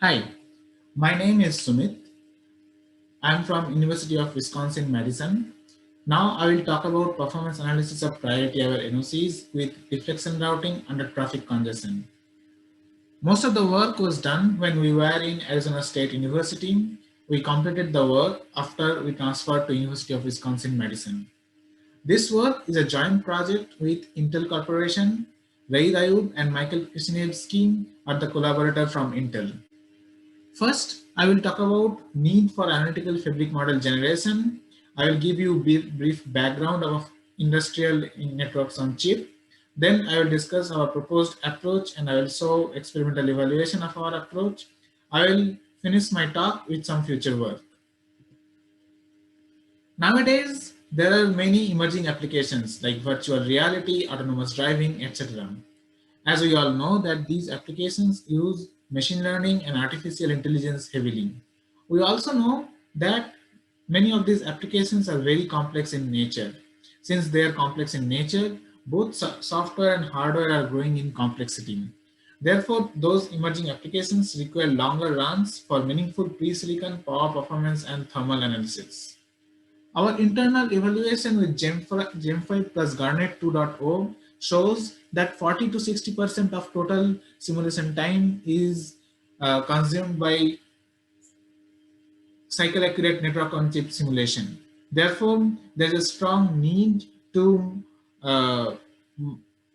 Hi, my name is Sumit. I'm from University of Wisconsin-Madison. Now I will talk about performance analysis of priority-aware NOCs with deflection routing under traffic congestion. Most of the work was done when we were in Arizona State University. We completed the work after we transferred to University of Wisconsin-Madison. This work is a joint project with Intel Corporation. Ray Ayub and Michael Kishinevsky are the collaborator from Intel. First, I will talk about need for analytical fabric model generation. I will give you a brief background of industrial networks on chip. Then I will discuss our proposed approach and I will show experimental evaluation of our approach. I will finish my talk with some future work. Nowadays, there are many emerging applications like virtual reality, autonomous driving, etc. As we all know that these applications use machine learning and artificial intelligence heavily. We also know that many of these applications are very complex in nature. Since they are complex in nature, both software and hardware are growing in complexity. Therefore, those emerging applications require longer runs for meaningful pre-silicon power performance and thermal analysis. Our internal evaluation with Gem5 plus Garnet 2.0 shows that 40 to 60% of total simulation time is consumed by cycle accurate network on chip simulation. Therefore, there is a strong need to uh,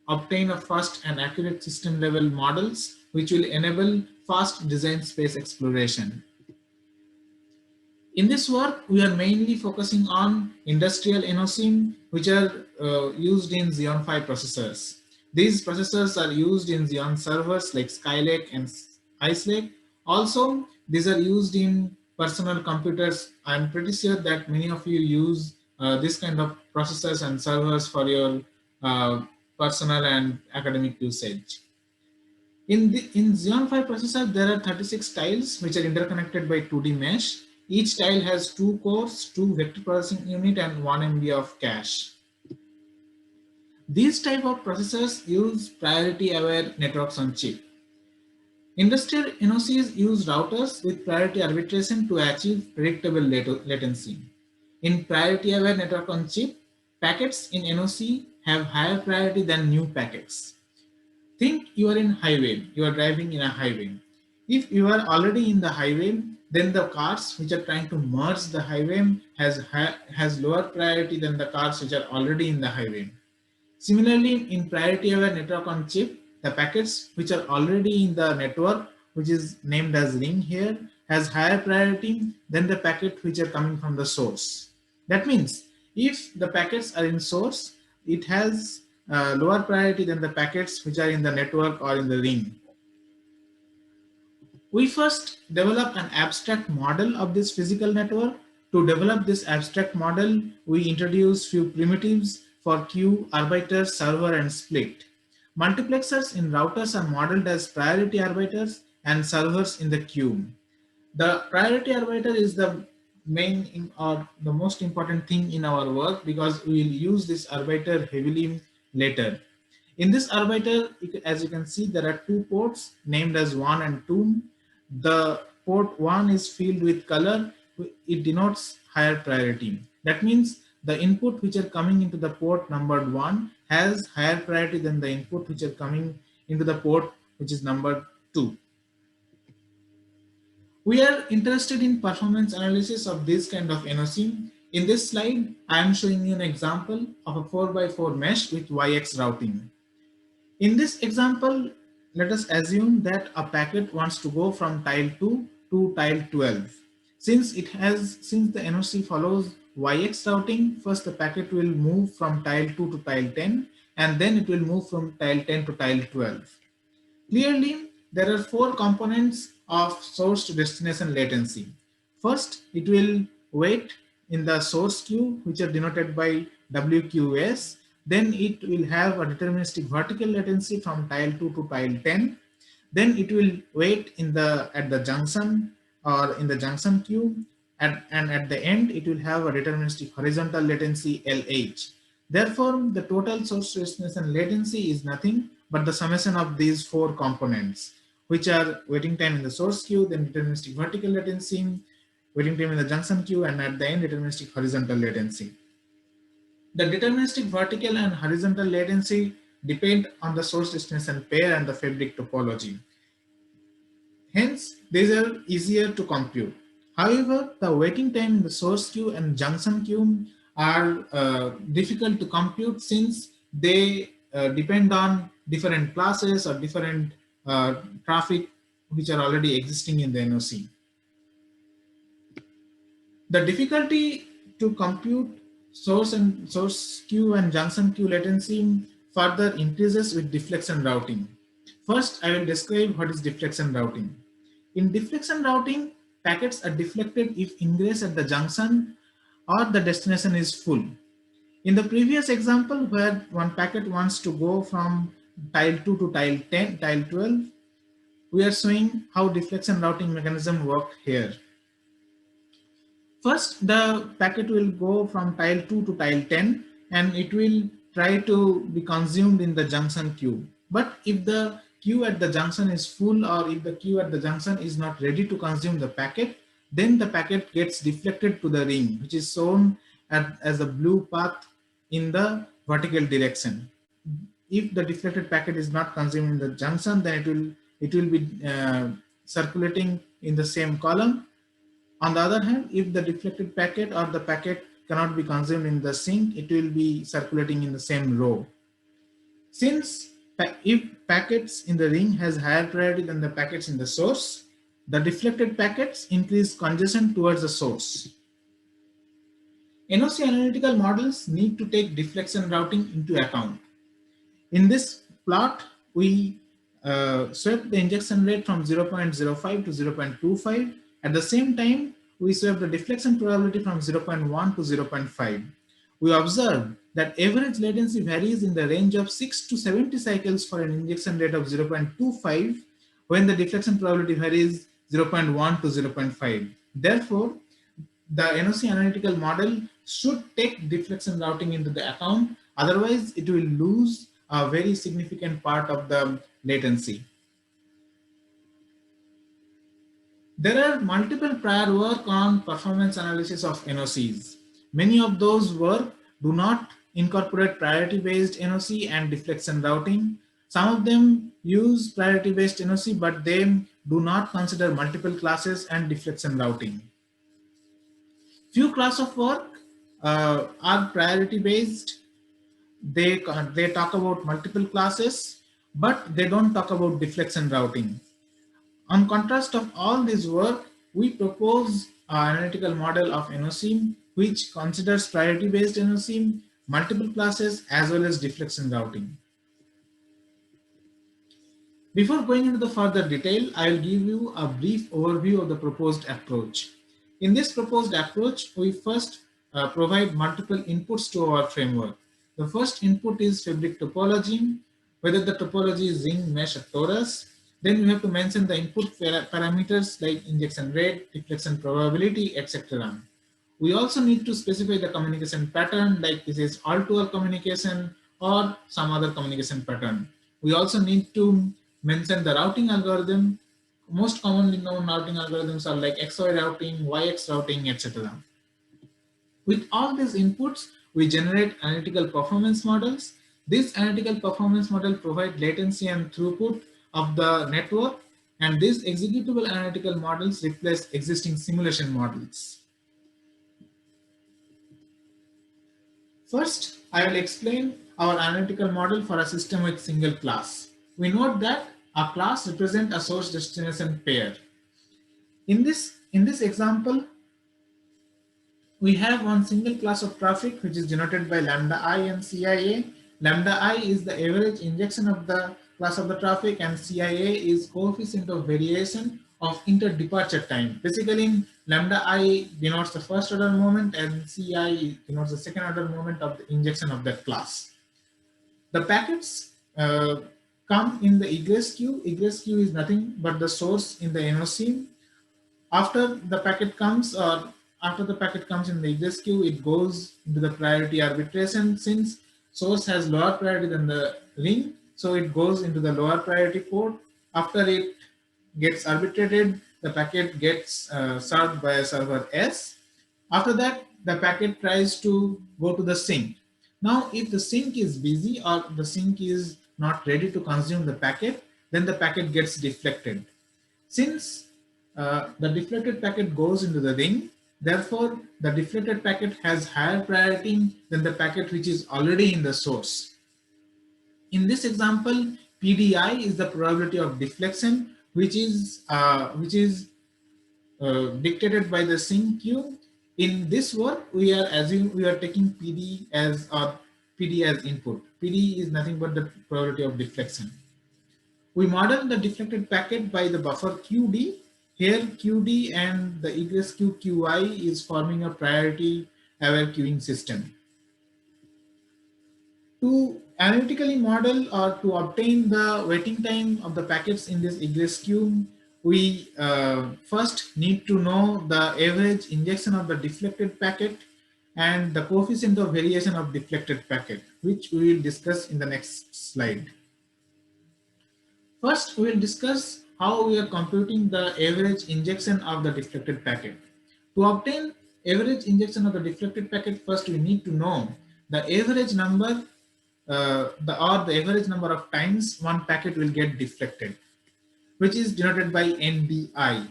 obtain a fast and accurate system level models which will enable fast design space exploration. In this work, we are mainly focusing on industrial NOC, which are used in Xeon Phi processors. These processors are used in Xeon servers like Skylake and Ice Lake. Also, these are used in personal computers. I'm pretty sure that many of you use this kind of processors and servers for your personal and academic usage. In Xeon Phi processor, there are 36 tiles which are interconnected by 2D mesh. Each tile has two cores, two vector processing unit, and 1 MB of cache. These type of processors use priority-aware networks on chip. Industrial NOCs use routers with priority arbitration to achieve predictable latency. In priority-aware network on chip, packets in NOC have higher priority than new packets. Think you are in highway, you are driving in a highway. If you are already in the highway, then the cars which are trying to merge the highway has lower priority than the cars which are already in the highway. Similarly, in priority aware network on chip, the packets which are already in the network, which is named as ring here, has higher priority than the packet which are coming from the source. That means if the packets are in source, it has lower priority than the packets which are in the network or in the ring. We first develop an abstract model of this physical network. To develop this abstract model, we introduce few primitives for queue, arbiter, server, and split. Multiplexers in routers are modeled as priority arbiters and servers in the queue. The priority arbiter is the or the most important thing in our work because we will use this arbiter heavily later. In this arbiter, as you can see, there are two ports named as 1 and 2. The port 1 is filled with color. It denotes higher priority. That means the input which are coming into the port numbered 1 has higher priority than the input which are coming into the port which is numbered 2. We are interested in performance analysis of this kind of NOC. In this slide, I am showing you an example of a 4x4 mesh with YX routing. In this example, let us assume that a packet wants to go from tile 2 to tile 12. Since the NOC follows YX routing, first the packet will move from tile 2 to tile 10 and then it will move from tile 10 to tile 12. Clearly, there are four components of source to destination latency. First, it will wait in the source queue, which are denoted by WQS. Then it will have a deterministic vertical latency from tile 2 to tile 10. Then it will wait at the junction or in the junction queue. And at the end, it will have a deterministic horizontal latency LH. Therefore, the total source to destination latency is nothing but the summation of these four components, which are waiting time in the source queue, then deterministic vertical latency, waiting time in the junction queue, and at the end, deterministic horizontal latency. The deterministic vertical and horizontal latency depend on the source destination pair and the fabric topology. Hence, these are easier to compute. However, the waiting time in the source queue and junction queue are difficult to compute since they depend on different classes or different traffic which are already existing in the NOC. The difficulty to compute source queue and junction queue latency further increases with deflection routing. First, I will describe what is deflection routing. In deflection routing, packets are deflected if ingress at the junction or the destination is full. In the previous example, where one packet wants to go from tile 2 to tile 10, tile 12, we are showing how deflection routing mechanism work here. First, the packet will go from tile 2 to tile 10 and it will try to be consumed in the junction queue. But if the queue at the junction is full or if the queue at the junction is not ready to consume the packet, then the packet gets deflected to the ring, which is shown as a blue path in the vertical direction. If the deflected packet is not consumed in the junction, then it will be circulating in the same column. On the other hand, if the deflected packet or the packet cannot be consumed in the sink, it will be circulating in the same row. Since if packets in the ring has higher priority than the packets in the source, the deflected packets increase congestion towards the source. NOC analytical models need to take deflection routing into account. In this plot, we swept the injection rate from 0.05 to 0.25. At the same time, we swept the deflection probability from 0.1 to 0.5. We observed that average latency varies in the range of 6 to 70 cycles for an injection rate of 0.25 when the deflection probability varies 0.1 to 0.5. Therefore, the NOC analytical model should take deflection routing into the account, otherwise it will lose a very significant part of the latency. There are multiple prior work on performance analysis of NOCs. Many of those work do not incorporate priority-based NOC and deflection routing. Some of them use priority-based NOC, but they do not consider multiple classes and deflection routing. Few class of work are priority-based. They talk about multiple classes, but they don't talk about deflection routing. On contrast of all this work, we propose an analytical model of NOC which considers priority-based NOC, multiple classes, as well as deflection routing. Before going into the further detail, I will give you a brief overview of the proposed approach. In this proposed approach, we first provide multiple inputs to our framework. The first input is fabric topology, whether the topology is ring, mesh, or torus. Then we have to mention the input parameters like injection rate, deflection probability, etc. We also need to specify the communication pattern, like this is all-to-all communication or some other communication pattern. We also need to mention the routing algorithm. Most commonly known routing algorithms are like XY routing, YX routing, etc. With all these inputs, we generate analytical performance models. This analytical performance model provide latency and throughput of the network, and these executable analytical models replace existing simulation models. First, I will explain our analytical model for a system with single class. We note that a class represents a source destination pair. In this example, we have one single class of traffic which is denoted by lambda I and CIA. Lambda I is the average injection of the class of the traffic, and CIA is coefficient of variation of inter-departure time. Basically, lambda I denotes the first order moment and CI denotes the second order moment of the injection of that class. The packets come in the egress queue. Egress queue is nothing but the source in the NOC. After the packet comes in the egress queue, it goes into the priority arbitration. Since source has lower priority than the ring, so it goes into the lower priority port. After it gets arbitrated, the packet gets served by a server S. After that, the packet tries to go to the sink. Now, if the sink is busy or the sink is not ready to consume the packet, then the packet gets deflected. Since the deflected packet goes into the ring, therefore the deflected packet has higher priority than the packet which is already in the source. In this example, PDI is the probability of deflection, which is dictated by the sink queue. In this work, we are taking PD as input. PD is nothing but the probability of deflection. We model the deflected packet by the buffer QD. Here QD and the egress queue QI is forming a priority aware queuing system. To analytically model or to obtain the waiting time of the packets in this egress queue, we first need to know the average injection of the deflected packet and the coefficient of variation of deflected packet, which we will discuss in the next slide. First, we will discuss how we are computing the average injection of the deflected packet. To obtain average injection of the deflected packet, first we need to know the average number the average number of times one packet will get deflected, which is denoted by NDI.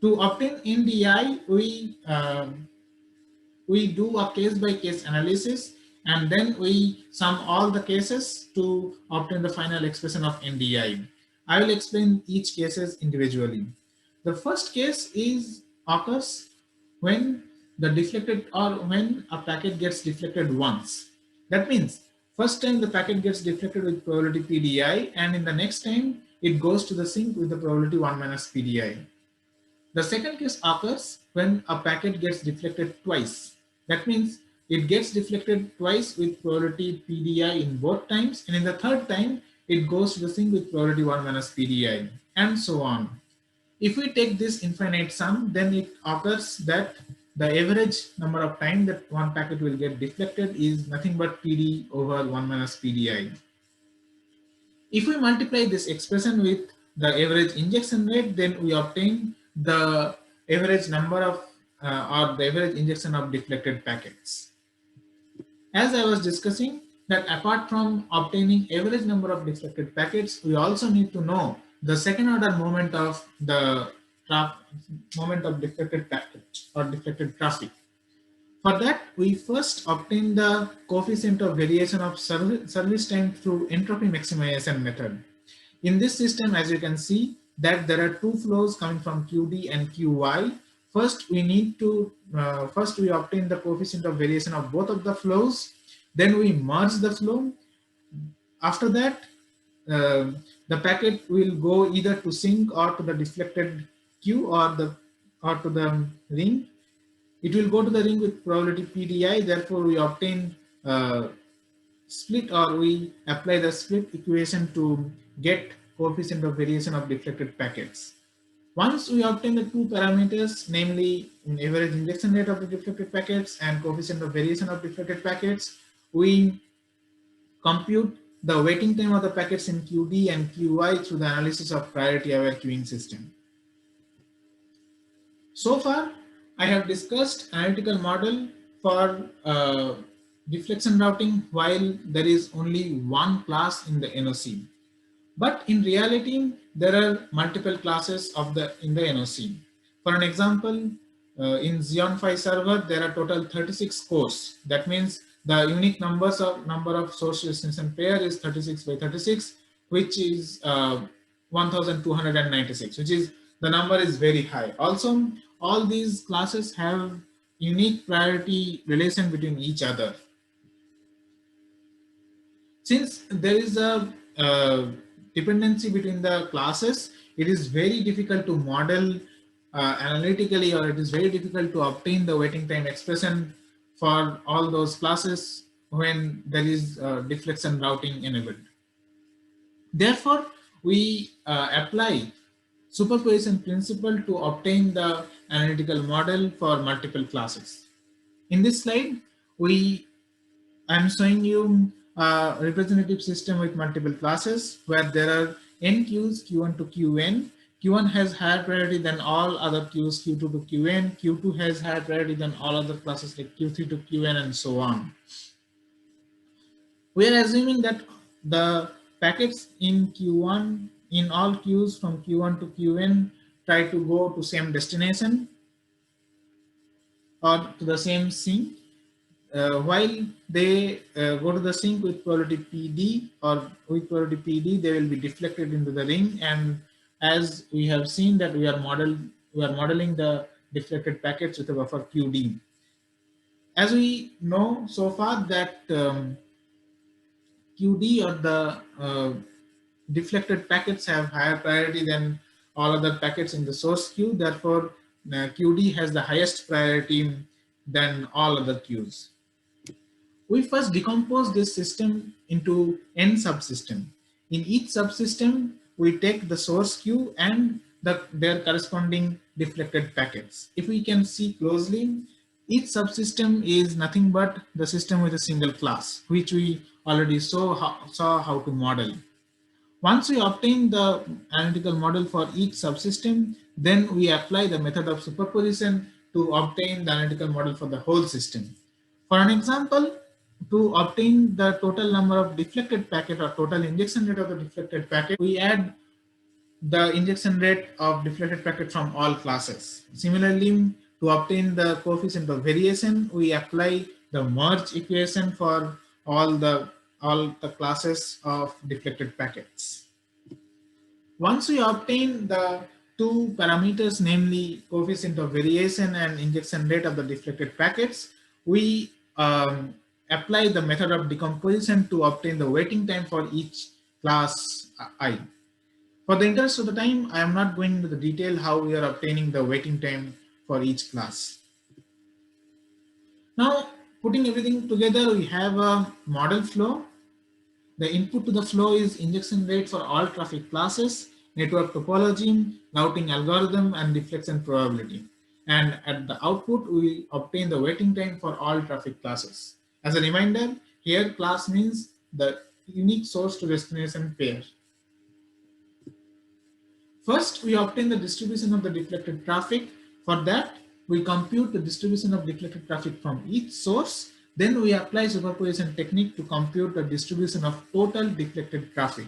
To obtain NDI, we do a case-by-case analysis, and then we sum all the cases to obtain the final expression of NDI. I will explain each cases individually. The first case occurs when the deflected or when a packet gets deflected once. That means first time the packet gets deflected with probability PDI, and in the next time it goes to the sink with the probability 1 minus PDI. The second case occurs when a packet gets deflected twice. That means it gets deflected twice with probability PDI in both times, and in the third time it goes to the sink with probability 1 minus PDI, and so on. If we take this infinite sum, then it occurs that the average number of time that one packet will get deflected is nothing but PD over 1 minus PDI. If we multiply this expression with the average injection rate, then we obtain the average number of or the average injection of deflected packets. As I was discussing, that apart from obtaining average number of deflected packets, we also need to know the second order moment of the deflected packet or deflected traffic. For that, we first obtain the coefficient of variation of service time through entropy maximization method. In this system, as you can see, that there are two flows coming from QD and QY. First, we obtain the coefficient of variation of both of the flows. Then we merge the flow. After that, the packet will go either to sink or to the deflected queue or to the ring. It will go to the ring with probability PDI. Therefore, we obtain split, or we apply the split equation to get coefficient of variation of deflected packets. Once we obtain the two parameters, namely average injection rate of the deflected packets and coefficient of variation of deflected packets, we compute the waiting time of the packets in QD and QI through the analysis of priority aware queuing system. So far, I have discussed analytical model for deflection routing while there is only one class in the NOC. But in reality, there are multiple classes in the NOC. For an example, in Xeon Phi server, there are total 36 cores. That means the unique number of source destination pair is 36 by 36, which is 1296, which is the number is very high. Also, all these classes have unique priority relation between each other. Since there is a dependency between the classes, it is very difficult to model analytically, or it is very difficult to obtain the waiting time expression for all those classes when there is deflection routing enabled. Therefore, we apply superposition principle to obtain the analytical model for multiple classes. In this slide, I'm showing you representative system with multiple classes where there are n queues q1 to qn. Q1 has higher priority than all other queues, Q2 to Qn, Q2 has higher priority than all other classes like Q3 to Qn and so on. We are assuming that the packets in Q1, in all queues from Q1 to Qn, try to go to same destination or to the same sink. While they go to the sink with probability PD or with probability PD, they will be deflected into the ring. And as we have seen that we are modeling the deflected packets with a buffer QD. As we know so far that QD or the deflected packets have higher priority than all other packets in the source queue. Therefore, QD has the highest priority than all other queues. We first decompose this system into n subsystem. In each subsystem, we take the source queue and their corresponding deflected packets. If we can see closely, each subsystem is nothing but the system with a single class, which we already saw how to model. Once we obtain the analytical model for each subsystem, then we apply the method of superposition to obtain the analytical model for the whole system. For an example, to obtain the total number of deflected packet or total injection rate of the deflected packet, we add the injection rate of deflected packet from all classes. Similarly, to obtain the coefficient of variation, we apply the merge equation for all the classes of deflected packets. Once we obtain the two parameters, namely coefficient of variation and injection rate of the deflected packets, we apply the method of decomposition to obtain the waiting time for each class I. For the interest of the time, I am not going into the detail how we are obtaining the waiting time for each class. Now, putting everything together, we have a model flow. The input to the flow is injection rate for all traffic classes, network topology, routing algorithm, and deflection probability. And at the output, we obtain the waiting time for all traffic classes. As a reminder, here class means the unique source to destination pair. First, we obtain the distribution of the deflected traffic. For that, we compute the distribution of deflected traffic from each source. Then we apply superposition technique to compute the distribution of total deflected traffic.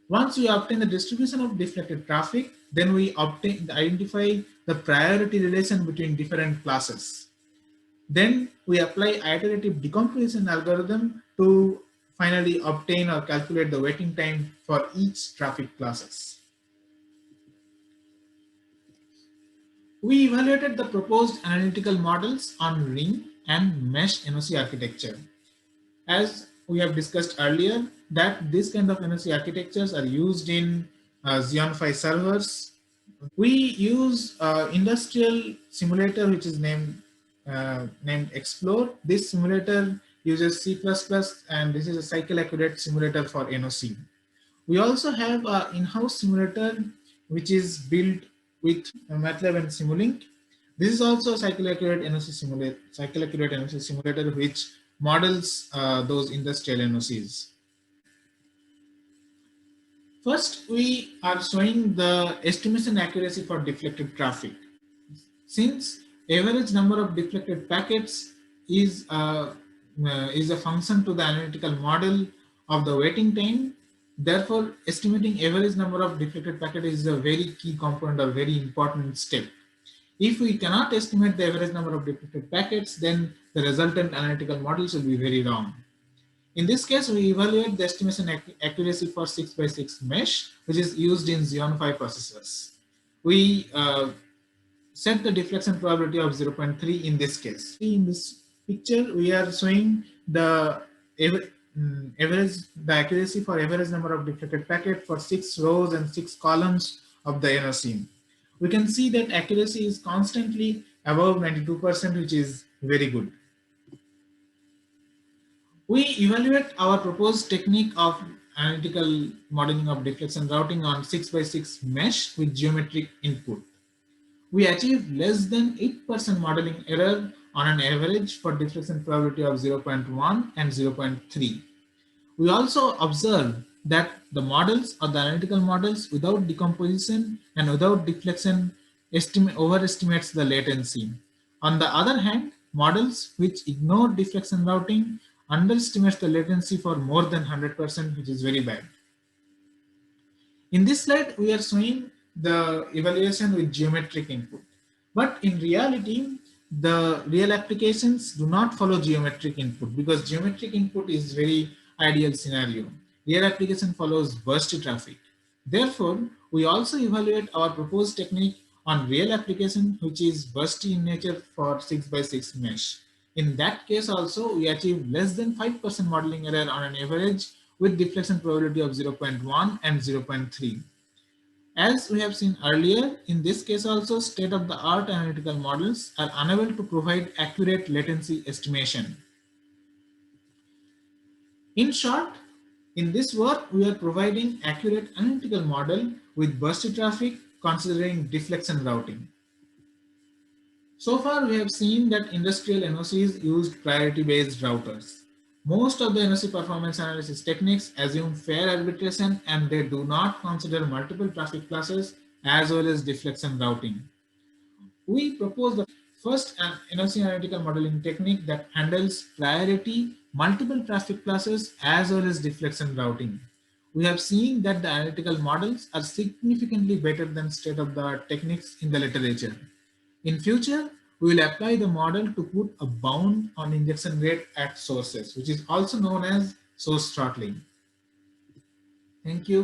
Once we obtain the distribution of deflected traffic, then we identify the priority relation between different classes. Then we apply iterative decomposition algorithm to finally obtain or calculate the waiting time for each traffic classes. We evaluated the proposed analytical models on ring and mesh NOC architecture. As we have discussed earlier, that this kind of NOC architectures are used in Xeon Phi servers. We use industrial simulator which is named Explore. This simulator uses C++ and this is a cycle accurate simulator for NOC. We also have an in-house simulator which is built with MATLAB and Simulink. This is also a cycle accurate NOC simulator which models those industrial NOCs. First, we are showing the estimation accuracy for deflected traffic. Since average number of deflected packets is a function to the analytical model of the waiting time, therefore estimating average number of deflected packets is a very key component or very important step. If we cannot estimate the average number of deflected packets, then the resultant analytical models will be very wrong. In this case, we evaluate the estimation accuracy for 6x6 mesh, which is used in Xeon Phi processors. We set the deflection probability of 0.3 in this case. In this picture, we are showing the accuracy for average number of deflected packet for 6 rows and 6 columns of the NOC. We can see that accuracy is constantly above 92%, which is very good. We evaluate our proposed technique of analytical modeling of deflection routing on 6x6 mesh with geometric input. We achieve less than 8% modeling error on an average for deflection probability of 0.1 and 0.3. We also observe that the models or the analytical models without decomposition and without deflection overestimates the latency. On the other hand, models which ignore deflection routing underestimates the latency for more than 100%, which is very bad. In this slide, we are showing the evaluation with geometric input. But in reality, the real applications do not follow geometric input because geometric input is very ideal scenario. Real application follows bursty traffic. Therefore, we also evaluate our proposed technique on real application, which is bursty in nature for 6 by 6 mesh. In that case also, we achieve less than 5% modeling error on an average with deflection probability of 0.1 and 0.3. As we have seen earlier, in this case also, state-of-the-art analytical models are unable to provide accurate latency estimation. In short, in this work, we are providing accurate analytical model with bursty traffic considering deflection routing. So far, we have seen that industrial NOCs used priority-based routers. Most of the NOC performance analysis techniques assume fair arbitration and they do not consider multiple traffic classes as well as deflection routing. We propose the first NOC analytical modeling technique that handles priority, multiple traffic classes as well as deflection routing. We have seen that the analytical models are significantly better than state-of-the-art techniques in the literature. In future, we will apply the model to put a bound on injection rate at sources, which is also known as source throttling. Thank you.